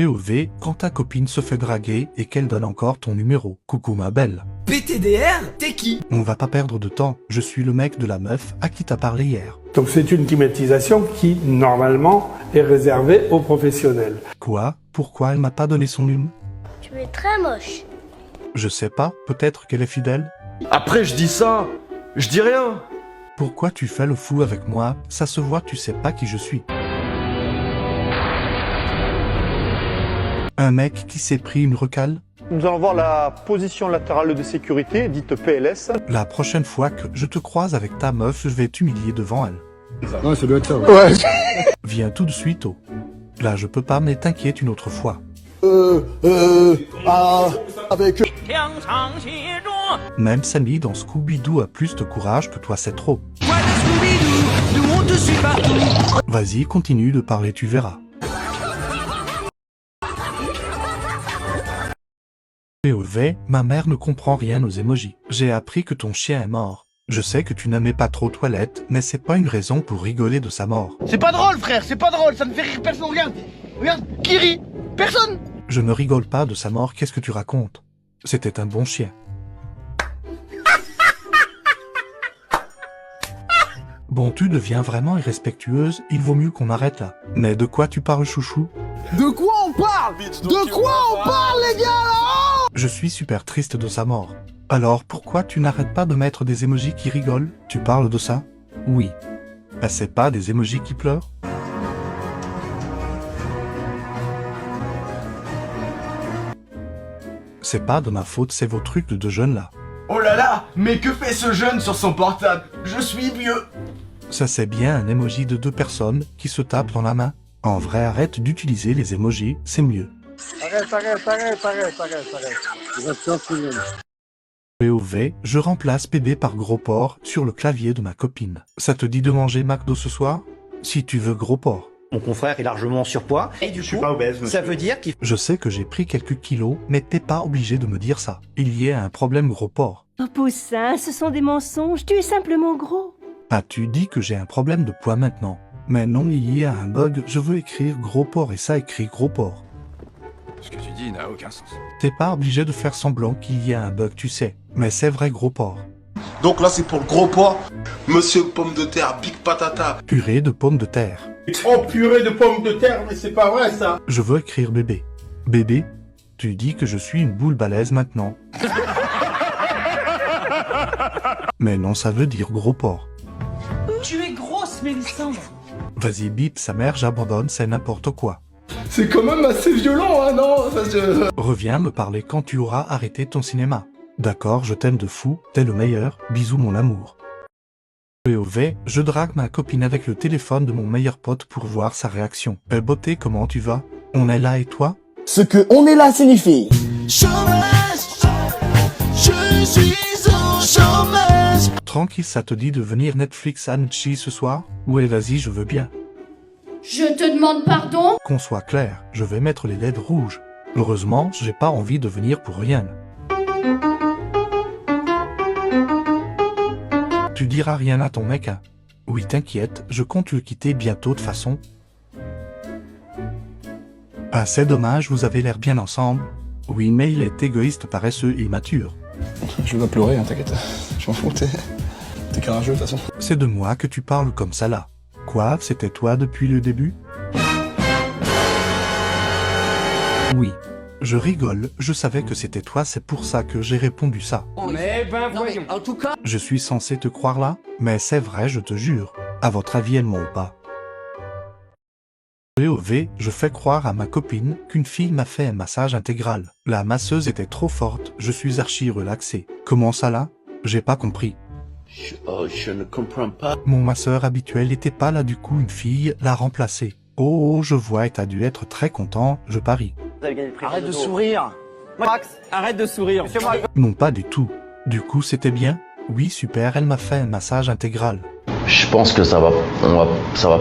POV, quand ta copine se fait draguer et qu'elle donne encore ton numéro. Coucou ma belle. PTDR, t'es qui? On va pas perdre de temps, je suis le mec de la meuf à qui t'as parlé hier. Donc c'est une climatisation qui, normalement, est réservée aux professionnels. Quoi? Pourquoi elle m'a pas donné son numéro? Tu es très moche. Je sais pas, peut-être qu'elle est fidèle? Après je dis ça, je dis rien. Pourquoi tu fais le fou avec moi? Ça se voit, tu sais pas qui je suis. Un mec qui s'est pris une recale? Nous allons voir la position latérale de sécurité, dite PLS. La prochaine fois que je te croise avec ta meuf, je vais t'humilier devant elle. Ouais, ça doit être ça, ouais. Viens tout de suite, oh. Là, je peux pas, mais t'inquiète une autre fois. Avec... Même Sammy dans Scooby-Doo a plus de courage que toi, c'est trop. Vas-y, continue de parler, tu verras. POV, ma mère ne comprend rien aux emojis. J'ai appris que ton chien est mort. Je sais que tu n'aimais pas trop toilettes, mais c'est pas une raison pour rigoler de sa mort. C'est pas drôle, frère, c'est pas drôle, ça ne fait rire personne, regarde. Regarde, qui rit? Personne. Je ne rigole pas de sa mort, qu'est-ce que tu racontes? C'était un bon chien. Bon, tu deviens vraiment irrespectueuse, il vaut mieux qu'on arrête là. Mais de quoi tu parles, chouchou? De quoi on parle? De quoi on parle, les gars, là? Je suis super triste de sa mort. Alors pourquoi tu n'arrêtes pas de mettre des emojis qui rigolent? Tu parles de ça? Oui. Ben, c'est pas des emojis qui pleurent? C'est pas de ma faute, c'est vos trucs de deux jeunes là. Oh là là, mais que fait ce jeune sur son portable? Je suis vieux. Ça c'est bien un emoji de deux personnes qui se tapent dans la main. En vrai, arrête d'utiliser les emojis, c'est mieux. Arrête. POV, je remplace PB par gros porc sur le clavier de ma copine. Ça te dit de manger McDo ce soir? Si tu veux gros porc. Mon confrère est largement en surpoids et du coup, ça veut dire qu'il Je sais que j'ai pris quelques kilos, mais t'es pas obligé de me dire ça. Il y a un problème gros porc. Oh Poussin, ce sont des mensonges, tu es simplement gros. Ah, tu dis que j'ai un problème de poids maintenant. Mais non, il y a un bug, je veux écrire gros porc et ça écrit gros porc. Ce que tu dis n'a aucun sens. T'es pas obligé de faire semblant qu'il y a un bug, tu sais. Mais c'est vrai gros porc. Donc là c'est pour le gros porc. Monsieur pomme de terre, big patata. Purée de pommes de terre. Oh purée de pommes de terre, mais c'est pas vrai ça. Je veux écrire bébé. Bébé, tu dis que je suis une boule balèze maintenant. Mais non, ça veut dire gros porc. Tu es grosse, Mélissandre. Vas-y bip, sa mère, j'abandonne, c'est n'importe quoi. C'est quand même assez violent, hein, non? Reviens me parler quand tu auras arrêté ton cinéma. D'accord, je t'aime de fou, t'es le meilleur, bisous mon amour. POV, je drague ma copine avec le téléphone de mon meilleur pote pour voir sa réaction. Beauté, comment tu vas? On est là et toi? Ce que on est là signifie chômage. Je suis au chômage. Tranquille, ça te dit de venir Netflix and chill ce soir? Ouais, vas-y, je veux bien. Je te demande pardon? Qu'on soit clair, je vais mettre les LED rouges. Heureusement, j'ai pas envie de venir pour rien. Tu diras rien à ton mec, hein? Oui, t'inquiète, je compte le quitter bientôt de façon. Ah, c'est dommage, vous avez l'air bien ensemble. Oui, mais il est égoïste, paresseux et immature. Je vais pas pleurer, hein, t'inquiète. Je m'en fous, t'es courageux de toute façon. C'est de moi que tu parles comme ça là. Quoi, c'était toi depuis le début? Oui. Je rigole, je savais que c'était toi, c'est pour ça que j'ai répondu ça. Mais ben voyons. En tout cas, Je suis censé te croire là? Mais c'est vrai, je te jure. À votre avis, elle ment ou pas? POV, je fais croire à ma copine qu'une fille m'a fait un massage intégral. La masseuse était trop forte, je suis archi relaxé. Comment ça là? J'ai pas compris. Je ne comprends pas. Mon masseur habituel était pas là, du coup une fille l'a remplacé. Oh, je vois et t'as dû être très content, je parie. arrête de sourire. Max, arrête de sourire. Non, pas du tout. Du coup, c'était bien? Oui, super, elle m'a fait un massage intégral. Je pense que ça va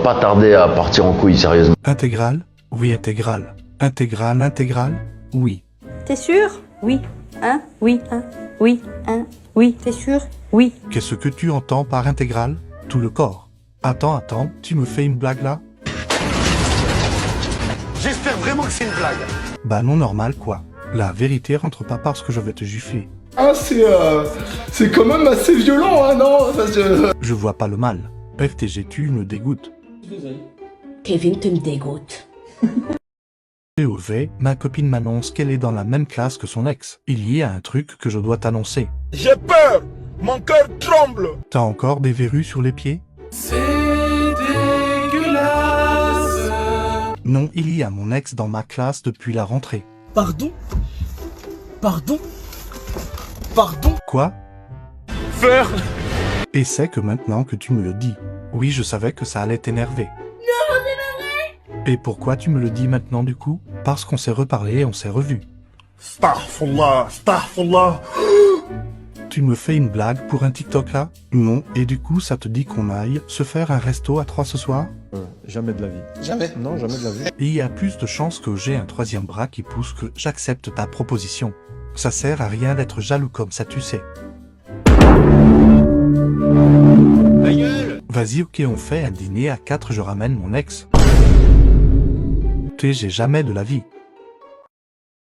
pas tarder à partir en couille, sérieusement. Intégral? Oui, intégral. Intégral? Oui. T'es sûr? Oui. Hein? Oui. Hein? Oui. Hein? Oui. T'es sûr? Oui. Qu'est-ce que tu entends par intégral? Tout le corps. Attends, tu me fais une blague là? J'espère vraiment que c'est une blague. Bah non, normal quoi. La vérité rentre pas parce que je vais te gifler. Ah, c'est quand même assez violent, hein, non? Parce que... Je vois pas le mal. FTG, tu me dégoûtes. Kevin, tu me dégoûtes. POV, ma copine m'annonce qu'elle est dans la même classe que son ex. Il y a un truc que je dois t'annoncer. J'ai peur. Mon cœur tremble. T'as encore des verrues sur les pieds? C'est dégueulasse. Non, il y a mon ex dans ma classe depuis la rentrée. Pardon? Pardon? Pardon? Quoi? Faire. Et c'est que maintenant que tu me le dis. Oui, je savais que ça allait t'énerver. Non, c'est pas vrai. Et pourquoi tu me le dis maintenant du coup? Parce qu'on s'est reparlé et on s'est revus. Astaghfirullah, astaghfirullah. Tu me fais une blague pour un TikTok là? Non, et du coup ça te dit qu'on aille se faire un resto à 3 ce soir? Jamais de la vie. Jamais. Non, jamais de la vie. Et il y a plus de chances que j'ai un troisième bras qui pousse que j'accepte ta proposition. Ça sert à rien d'être jaloux comme ça, tu sais. Vas-y, ok, on fait un dîner à 4, je ramène mon ex. J'ai jamais de la vie.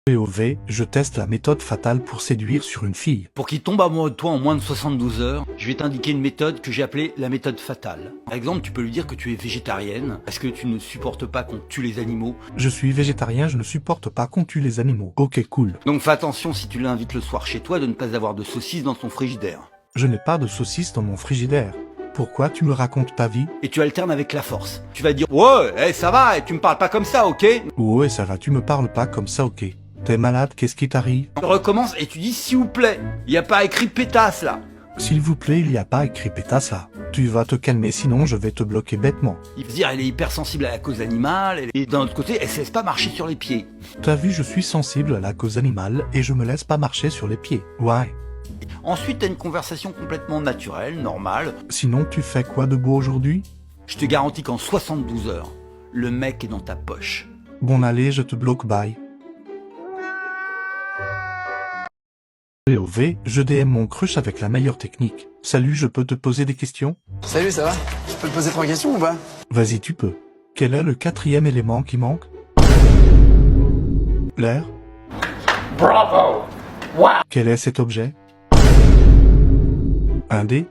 POV, je teste la méthode fatale pour séduire sur une fille. Pour qu'il tombe amoureux de toi en moins de 72 heures, je vais t'indiquer une méthode que j'ai appelée la méthode fatale. Par exemple, tu peux lui dire que tu es végétarienne, parce que tu ne supportes pas qu'on tue les animaux. Je suis végétarien, je ne supporte pas qu'on tue les animaux. Ok, cool. Donc fais attention si tu l'invites le soir chez toi de ne pas avoir de saucisses dans son frigidaire. Je n'ai pas de saucisses dans mon frigidaire. Pourquoi tu me racontes ta vie? Et tu alternes avec la force. Tu vas dire « Ouais, ça va, tu me parles pas comme ça, ok ?» Ouais, ça va, tu me parles pas comme ça, ok. T'es malade, qu'est-ce qui t'arrive? Tu recommences et tu dis « S'il vous plaît, il y a pas écrit pétasse là !» S'il vous plaît, il n'y a pas écrit pétasse là. Tu vas te calmer, sinon je vais te bloquer bêtement. Il veut dire elle est hypersensible à la cause animale, et d'un autre côté, elle se laisse pas marcher sur les pieds. T'as vu, je suis sensible à la cause animale et je me laisse pas marcher sur les pieds. Ouais. Ensuite, t'as une conversation complètement naturelle, normale. Sinon, tu fais quoi de beau aujourd'hui? Je te garantis qu'en 72 heures, le mec est dans ta poche. Bon allez, je te bloque, bye. POV, je DM mon crush avec la meilleure technique. Salut, je peux te poser des questions? Salut, ça va? Je peux te poser 3 questions ou pas? Vas-y, tu peux. Quel est le 4e élément qui manque? L'air. Bravo. Wow. Quel est cet objet? Un D.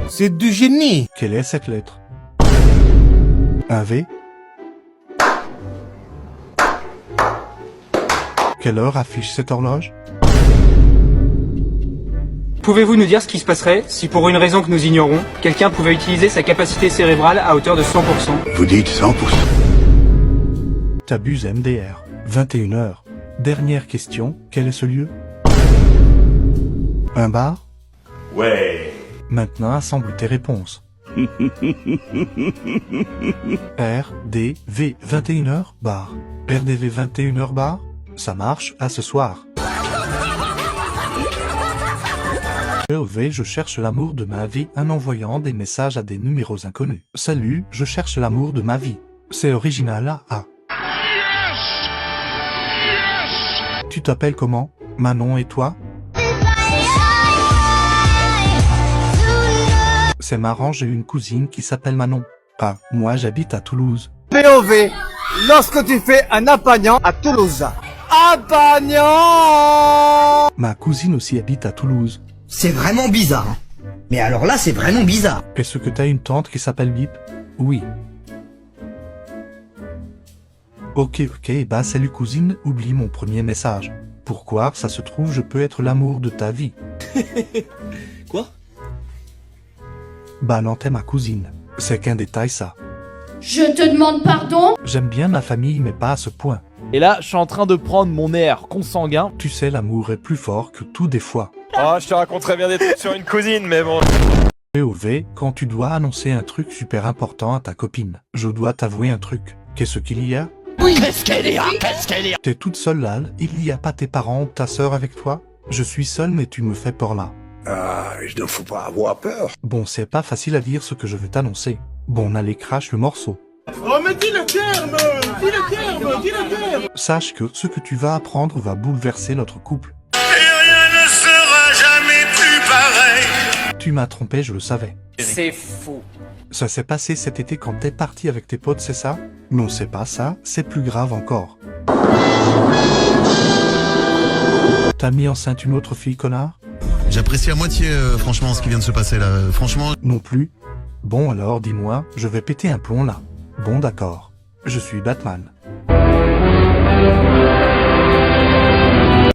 C'est du génie. Quelle est cette lettre? Un V. Quelle heure affiche cette horloge? Pouvez-vous nous dire ce qui se passerait si, pour une raison que nous ignorons, quelqu'un pouvait utiliser sa capacité cérébrale à hauteur de 100%? Vous dites 100%. T'abuses MDR. 21h. Dernière question, quel est ce lieu? Un bar? Ouais. Maintenant assemble tes réponses. R, D, V, 21h, bar. RDV 21h, bar? Ça marche, à ce soir. POV, je cherche l'amour de ma vie en envoyant des messages à des numéros inconnus. Salut, je cherche l'amour de ma vie. C'est original, ah. Tu t'appelles comment? Manon et toi? C'est marrant, j'ai une cousine qui s'appelle Manon. Ah, moi j'habite à Toulouse. POV, lorsque tu fais un apagnant à Toulouse. Apagnant! Ma cousine aussi habite à Toulouse. C'est vraiment bizarre. Mais alors là, c'est vraiment bizarre. Est-ce que t'as une tante qui s'appelle Bip? Oui. Ok, bah salut cousine, oublie mon premier message. Pourquoi, ça se trouve, je peux être l'amour de ta vie. Quoi? Bah non, t'es ma cousine. C'est qu'un détail ça. Je te demande pardon? J'aime bien ma famille, mais pas à ce point. Et là, je suis en train de prendre mon air consanguin. Tu sais, l'amour est plus fort que tout des fois. Oh, je te raconterais bien des trucs sur une cousine, mais bon. POV, quand tu dois annoncer un truc super important à ta copine, je dois t'avouer un truc. Qu'est-ce qu'il y a? Oui. Qu'est-ce qu'elle est? Qu'est-ce qu'elle est? T'es toute seule là, il n'y a pas tes parents ou ta sœur avec toi? Je suis seule mais tu me fais peur là. Ah, il ne faut pas avoir peur. Bon, c'est pas facile à dire ce que je vais t'annoncer. Bon, allez, crache le morceau. Oh, mais dis le terme! Dis le terme! Dis le terme! Sache que ce que tu vas apprendre va bouleverser notre couple. Et rien ne sera jamais plus pareil. Tu m'as trompé, je le savais. C'est faux. Ça s'est passé cet été quand t'es parti avec tes potes, c'est ça? Non, c'est pas ça, c'est plus grave encore. T'as mis enceinte une autre fille, connard? J'apprécie à moitié, franchement, ce qui vient de se passer là. Franchement... Non plus. Bon alors, dis-moi, je vais péter un plomb là. Bon d'accord. Je suis Batman.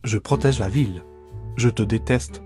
Je protège la ville. Je te déteste.